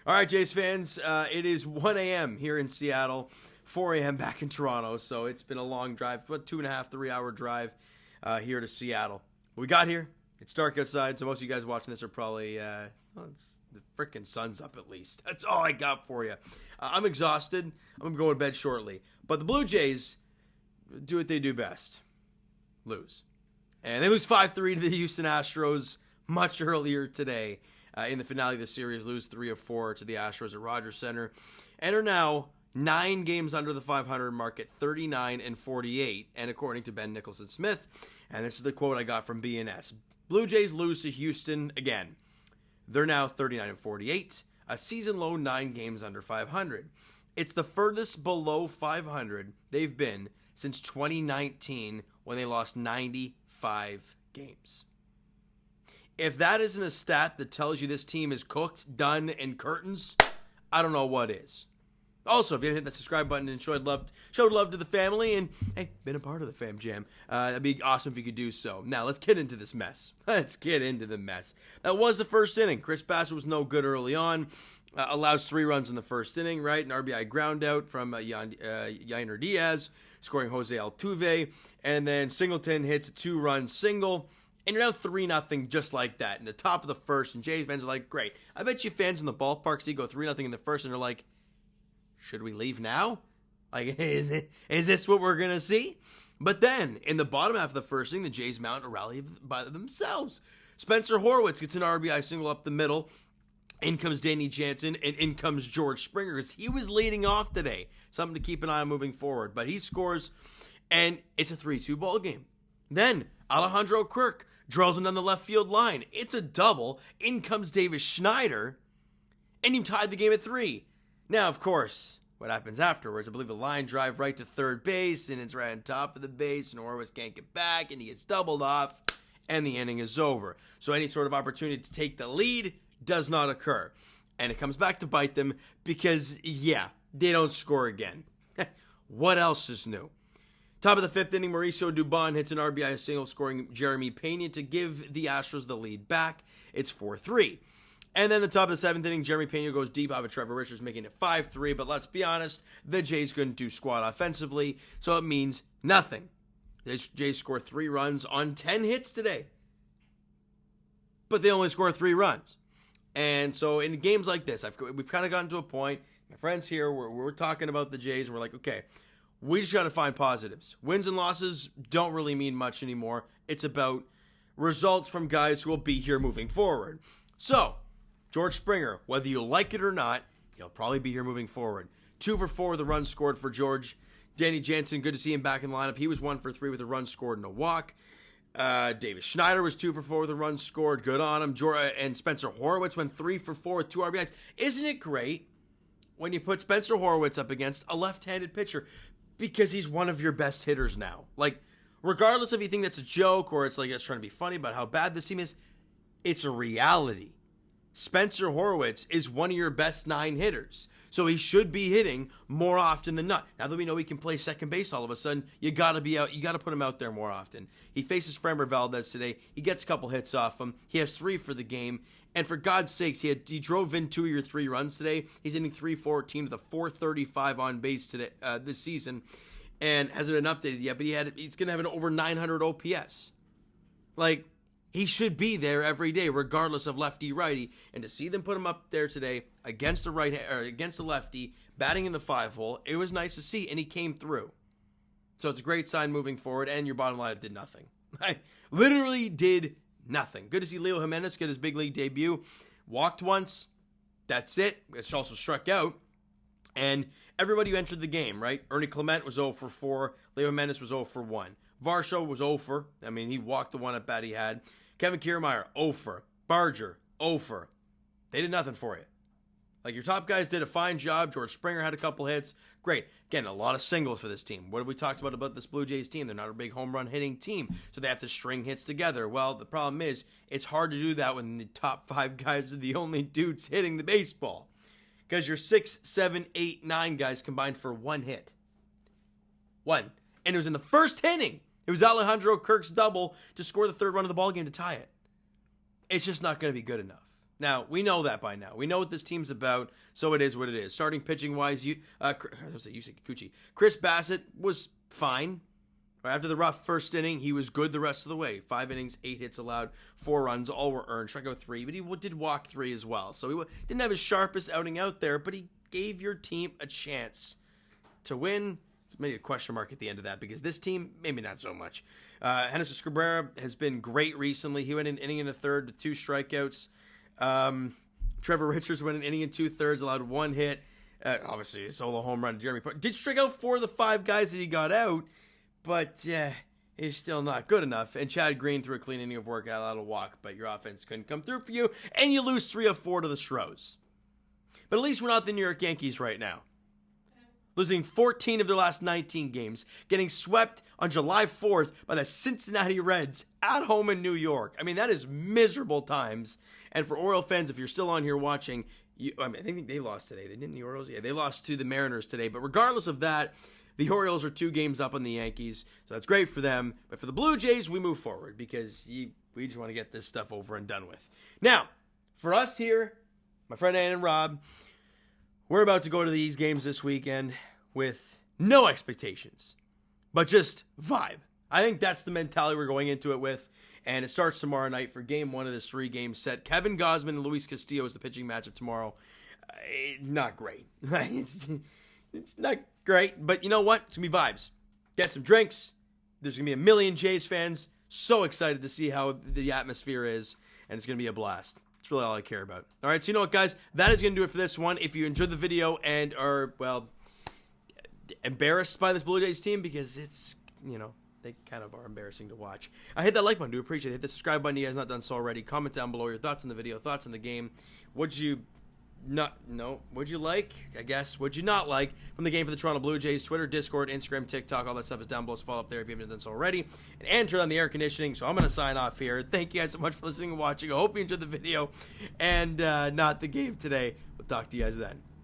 All right, Jays fans, it is 1 a.m. here in Seattle, 4 a.m. back in Toronto, so it's been a long drive, about 2.5, 3-hour drive here to Seattle. We got here. It's dark outside, so most of you guys watching this are probably, it's the frickin' sun's up at least. That's all I got for you. I'm exhausted. I'm going to go to bed shortly. But the Blue Jays do what they do best. Lose. And they lose 5-3 to the Houston Astros much earlier today. In the finale of the series, lose 3 of 4 to the Astros at Rogers Center, and are now 9 games under the 500 mark at 39-48. And according to Ben Nicholson-Smith, and this is the quote I got from BNS, Blue Jays lose to Houston again. They're now 39-48, a season low 9 games under 500. It's the furthest below 500 they've been since 2019 when they lost 95 games. If that isn't a stat that tells you this team is cooked, done, and curtains, I don't know what is. Also, if you haven't hit that subscribe button and showed love to the family and, hey, been a part of the Fam Jam, that'd be awesome if you could do so. Now, let's get into this mess. Let's get into the mess. That was the first inning. Chris Bassett was no good early on. Allows 3 runs in the first inning, right? An RBI ground out from Yainer Diaz, scoring Jose Altuve. And then Singleton hits a 2-run single. And you're down 3-0 just like that in the top of the first. And Jays fans are like, great. I bet you fans in the ballpark see go 3-0 in the first and they're like, should we leave now? Like, is this what we're going to see? But then, in the bottom half of the first inning, the Jays mount a rally by themselves. Spencer Horwitz gets an RBI single up the middle. In comes Danny Jansen, and in comes George Springer, because he was leading off today. Something to keep an eye on moving forward. But he scores, and it's a 3-2 ball game. Then, Alejandro Kirk drills him down the left field line. It's a double. In comes Davis Schneider, and you tied the game at 3. Now, of course, what happens afterwards, I believe the line drive right to third base, and it's right on top of the base, and Horwitz can't get back, and he gets doubled off, and the inning is over. So any sort of opportunity to take the lead does not occur. And it comes back to bite them because, yeah, they don't score again. What else is new? Top of the 5th inning, Mauricio Dubon hits an RBI single, scoring Jeremy Pena to give the Astros the lead back. It's 4-3. And then the top of the 7th inning, Jeremy Pena goes deep off of Trevor Richards, making it 5-3. But let's be honest, the Jays couldn't do squat offensively, so it means nothing. The Jays score 3 runs on 10 hits today. But they only score 3 runs. And so in games like this, we've kind of gotten to a point, my friends here, we're talking about the Jays, and we're like, okay, we just got to find positives. Wins and losses don't really mean much anymore. It's about results from guys who will be here moving forward. So, George Springer, whether you like it or not, he'll probably be here moving forward. 2 for 4 with a run scored for George. Danny Jansen, good to see him back in the lineup. He was 1 for 3 with a run scored and a walk. Davis Schneider was 2 for 4 with a run scored. Good on him. And Spencer Horwitz went 3 for 4 with 2 RBIs. Isn't it great when you put Spencer Horwitz up against a left-handed pitcher? Because he's one of your best hitters now. Like, regardless if you think that's a joke or it's like it's trying to be funny about how bad this team is, it's a reality. Spencer Horwitz is one of your best 9 hitters. So he should be hitting more often than not. Now that we know he can play second base all of a sudden, you got to put him out there more often. He faces Framber Valdez today. He gets a couple hits off him. He has 3 for the game. And for God's sakes, he drove in 2 of your 3 runs today. He's hitting .314 with a .435 on base today this season, and hasn't been updated yet. But he's going to have an over 900 OPS. Like, he should be there every day, regardless of lefty righty. And to see them put him up there today against the lefty, batting in the 5-hole, it was nice to see, and he came through. So it's a great sign moving forward. And your bottom line, it did nothing. I literally did nothing. Good to see Leo Jimenez get his big league debut. Walked once. That's it. It's also struck out. And everybody who entered the game, right? Ernie Clement was 0 for 4. Leo Jimenez was 0 for 1. Varsho was 0 for. I mean, he walked the one at bat he had. Kevin Kiermaier, 0 for. Barger, 0 for. They did nothing for you. Like, your top guys did a fine job. George Springer had a couple hits. Great. Again, a lot of singles for this team. What have we talked about this Blue Jays team? They're not a big home run hitting team, so they have to string hits together. Well, the problem is, it's hard to do that when the top 5 guys are the only dudes hitting the baseball. Because your 6, 7, 8, 9 guys combined for 1 hit. 1. And it was in the first inning. It was Alejandro Kirk's double to score the 3rd run of the ballgame to tie it. It's just not going to be good enough. Now, we know that by now. We know what this team's about, so it is what it is. Starting pitching-wise, Chris Bassett was fine. After the rough first inning, he was good the rest of the way. 5 innings, 8 hits allowed, 4 runs, all were earned. Strikeout 3, but he did walk 3 as well. So he didn't have his sharpest outing out there, but he gave your team a chance to win. It's maybe a question mark at the end of that, because this team, maybe not so much. Henderson Cabrera has been great recently. He went an inning and a third with 2 strikeouts. Trevor Richards went an inning and 2/3, allowed 1 hit. Obviously, a solo home run. Jeremy did strike out 4 of the 5 guys that he got out, but he's still not good enough. And Chad Green threw a clean inning of work, allowed a walk, but your offense couldn't come through for you, and you lose 3 of 4 to the Astros. But at least we're not the New York Yankees right now. Losing 14 of their last 19 games, getting swept on July 4th by the Cincinnati Reds at home in New York. I mean, that is miserable times. And for Oriole fans, if you're still on here watching, I think they lost today. They didn't, the Orioles? Yeah, they lost to the Mariners today. But regardless of that, the Orioles are 2 games up on the Yankees, so that's great for them. But for the Blue Jays, we move forward because we just want to get this stuff over and done with. Now, for us here, my friend Ann and Rob, we're about to go to these games this weekend with no expectations, but just vibe. I think that's the mentality we're going into it with, and it starts tomorrow night for Game 1 of this 3-game set. Kevin Gausman and Luis Castillo is the pitching matchup tomorrow. Not great. It's not great, but you know what? It's going to be vibes. Get some drinks. There's going to be a million Jays fans. So excited to see how the atmosphere is, and it's going to be a blast. That's really all I care about. All right, so you know what, guys? That is going to do it for this one. If you enjoyed the video and are, well, embarrassed by this Blue Jays team, because it's, they kind of are embarrassing to watch, hit that like button. Do appreciate it. Hit the subscribe button. You guys not done so already. Comment down below your thoughts on the video, thoughts on the game. What'd you like? I guess. What'd you not like from the game for the Toronto Blue Jays? Twitter, Discord, Instagram, TikTok, all that stuff is down below. So follow up there if you haven't done so already. And turn on the air conditioning. So I'm going to sign off here. Thank you guys so much for listening and watching. I hope you enjoyed the video and not the game today. We'll talk to you guys then.